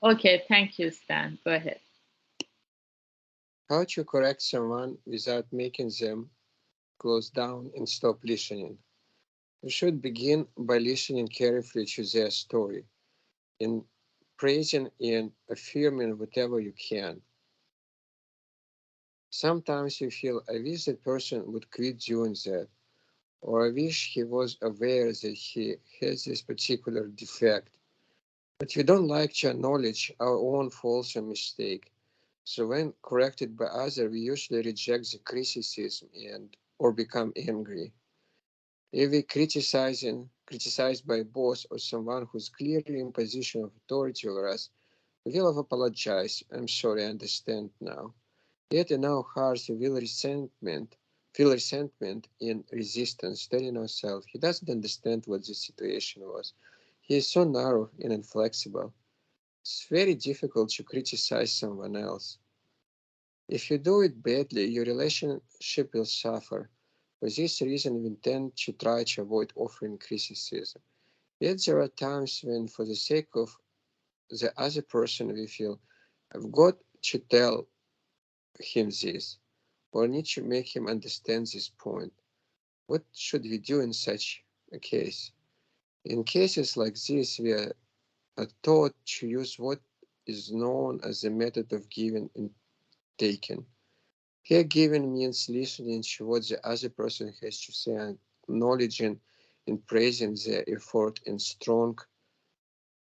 Okay, thank you, Stan. Go ahead. How to correct someone without making them close down and stop listening. You should begin by listening carefully to their story and praising and affirming whatever you can. Sometimes you feel, I wish that person would quit doing that, or I wish he was aware that he has this particular defect. But we don't like to acknowledge our own faults and mistake. So when corrected by others, we usually reject the criticism and or become angry. If we criticized by a boss or someone who's clearly in position of authority over us, we will apologize. I'm sorry, I understand now. Yet in our hearts we feel resentment and resistance, telling ourselves he doesn't understand what the situation was. He is so narrow and inflexible. It's very difficult to criticize someone else. If you do it badly, your relationship will suffer. For this reason, we tend to try to avoid offering criticism. Yet there are times when, for the sake of the other person, we feel, I've got to tell him this, or need to make him understand this point. What should we do in such a case? In cases like this, we are taught to use what is known as the method of giving and taking. Here, giving means listening to what the other person has to say and acknowledging and praising their effort and strong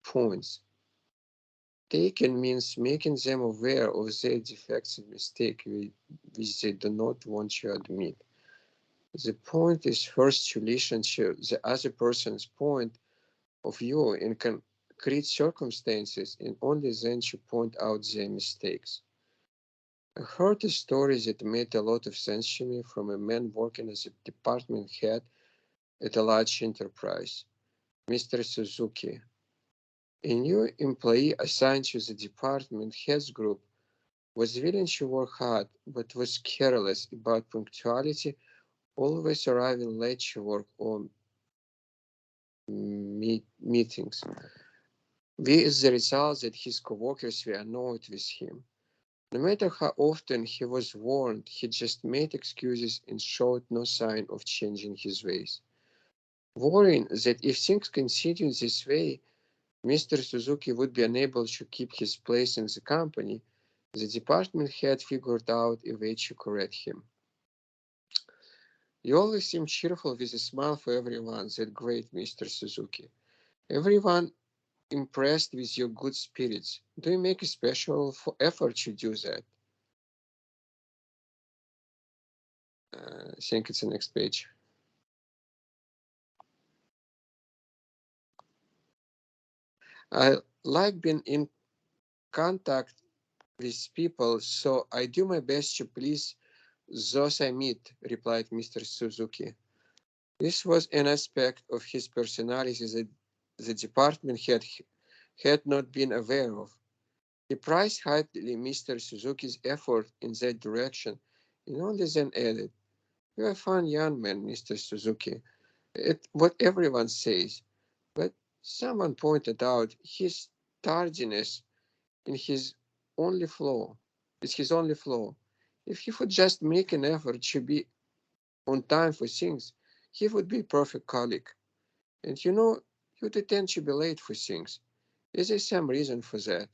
points. Taken means making them aware of their defects and mistakes which they do not want to admit. The point is first to listen to the other person's point of view in concrete circumstances and only then to point out their mistakes. I heard a story that made a lot of sense to me from a man working as a department head at a large enterprise, Mr. Suzuki. A new employee assigned to the department head's group was willing to work hard but was careless about punctuality, always arriving late to work or meetings, with the result that his coworkers were annoyed with him. No matter how often he was warned, he just made excuses and showed no sign of changing his ways. Worrying that if things continued this way, Mr. Suzuki would be unable to keep his place in the company, the department had figured out a way to correct him. You always seem cheerful with a smile for everyone, said great Mr. Suzuki. Everyone impressed with your good spirits. Do you make a special effort to do that? I think it's the next page. I like being in contact with people, so I do my best to please those I meet, replied Mr. Suzuki. This was an aspect of his personality that the department had not been aware of. He prized highly Mr. Suzuki's effort in that direction and only then added, you're a fine young man, Mr. Suzuki. It's what everyone says. But someone pointed out his tardiness in his only flaw. It's his only flaw. If he would just make an effort to be on time for things, he would be a perfect colleague. And you know, you would tend to be late for things. Is there some reason for that?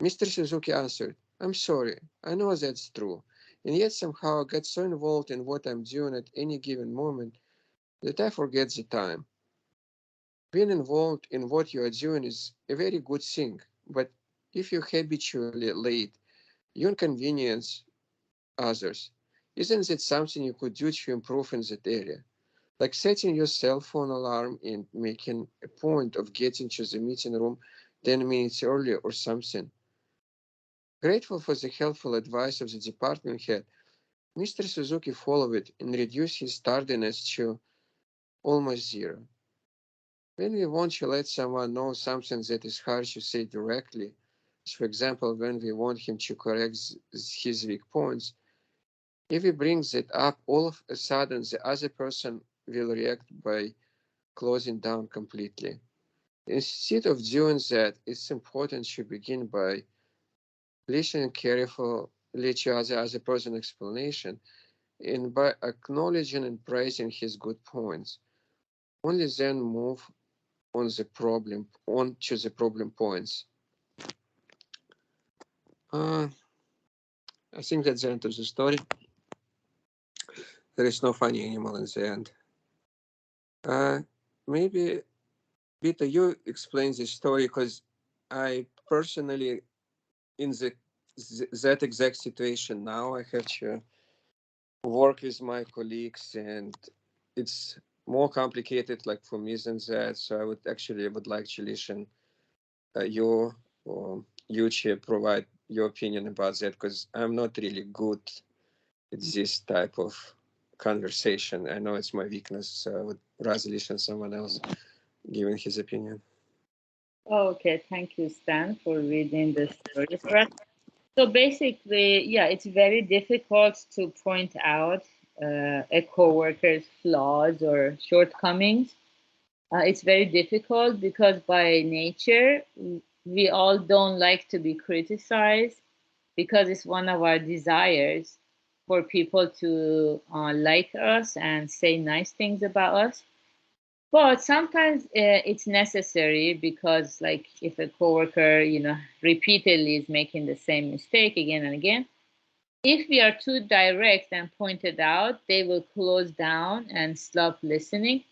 Mr. Suzuki answered, I'm sorry, I know that's true. And yet somehow I get so involved in what I'm doing at any given moment that I forget the time. Being involved in what you are doing is a very good thing, but if you're habitually late, you inconvenience others. Isn't it something you could do to improve in that area? Like setting your cell phone alarm and making a point of getting to the meeting room 10 minutes earlier or something. Grateful for the helpful advice of the department head, Mr. Suzuki followed it and reduced his tardiness to almost zero. When we want to let someone know something that is hard to say directly, as for example, when we want him to correct his weak points, if he brings it up, all of a sudden the other person will react by closing down completely. Instead of doing that, it's important to begin by listening carefully to each other as a personal explanation and by acknowledging and praising his good points. Only then move on to the problem points. Uh, I think that's the end of the story. There is no funny animal in the end. Maybe, Vita, you explain the story because I personally, in that exact situation now, I have to work with my colleagues, and it's more complicated, like for me than that. So I would like to listen you or you to provide your opinion about that because I'm not really good at this type of conversation. I know it's my weakness, so I would rather listen to someone else giving his opinion. Okay, thank you, Stan, for reading the story for us. So basically, yeah, it's very difficult to point out a coworker's flaws or shortcomings. It's very difficult because by nature, we all don't like to be criticized because it's one of our desires for people to like us and say nice things about us. But sometimes it's necessary because, like, if a coworker, repeatedly is making the same mistake again and again, if we are too direct and pointed out, they will close down and stop listening.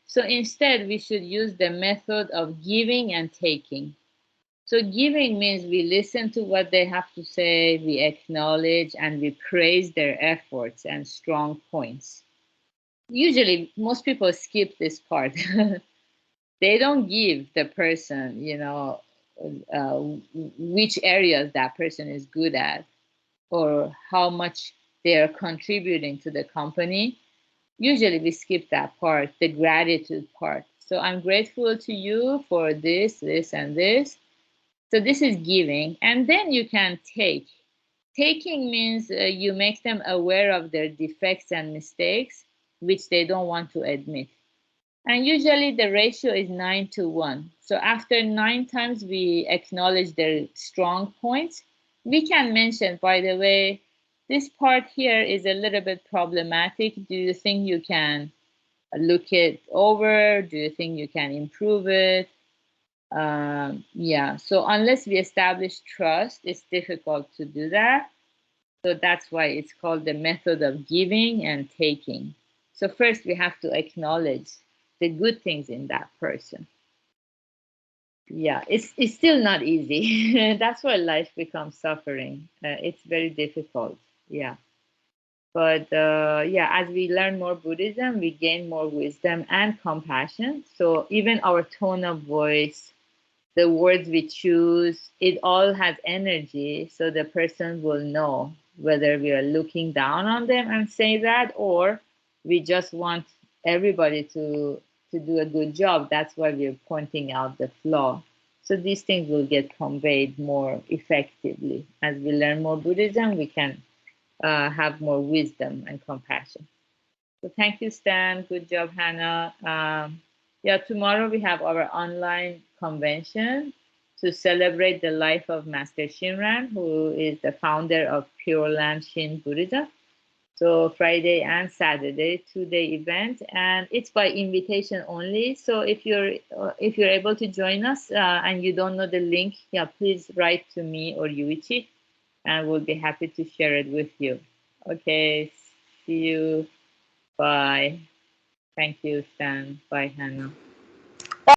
So instead, we should use the method of giving and taking. So giving means we listen to what they have to say, we acknowledge, and we praise their efforts and strong points. Usually, most people skip this part. They don't give the person, which areas that person is good at or how much they are contributing to the company. Usually we skip that part, the gratitude part. So I'm grateful to you for this, this, and this. So this is giving. And then you can take. Taking means you make them aware of their defects and mistakes, which they don't want to admit. And usually the ratio is 9 to 1. So after 9 times we acknowledge their strong points, we can mention, by the way, this part here is a little bit problematic. Do you think you can look it over? Do you think you can improve it? Yeah, so unless we establish trust, it's difficult to do that. So that's why it's called the method of giving and taking. So first we have to acknowledge the good things in that person. Yeah, it's still not easy. That's why life becomes suffering. It's very difficult. Yeah. But yeah, as we learn more Buddhism, we gain more wisdom and compassion. So even our tone of voice, the words we choose, it all has energy. So the person will know whether we are looking down on them and say that, or we just want everybody to do a good job. That's why we're pointing out the flaw. So these things will get conveyed more effectively. As we learn more Buddhism, we can have more wisdom and compassion. So thank you, Stan. Good job, Hannah. Yeah, tomorrow we have our online convention to celebrate the life of Master Shinran, who is the founder of Pure Land Shin Buddhism. So Friday and Saturday, 2-day event, and it's by invitation only. So if you're able to join us and you don't know the link, yeah, please write to me or Yuichi, and we'll be happy to share it with you. Okay, see you. Bye. Thank you, Stan. Bye, Hannah.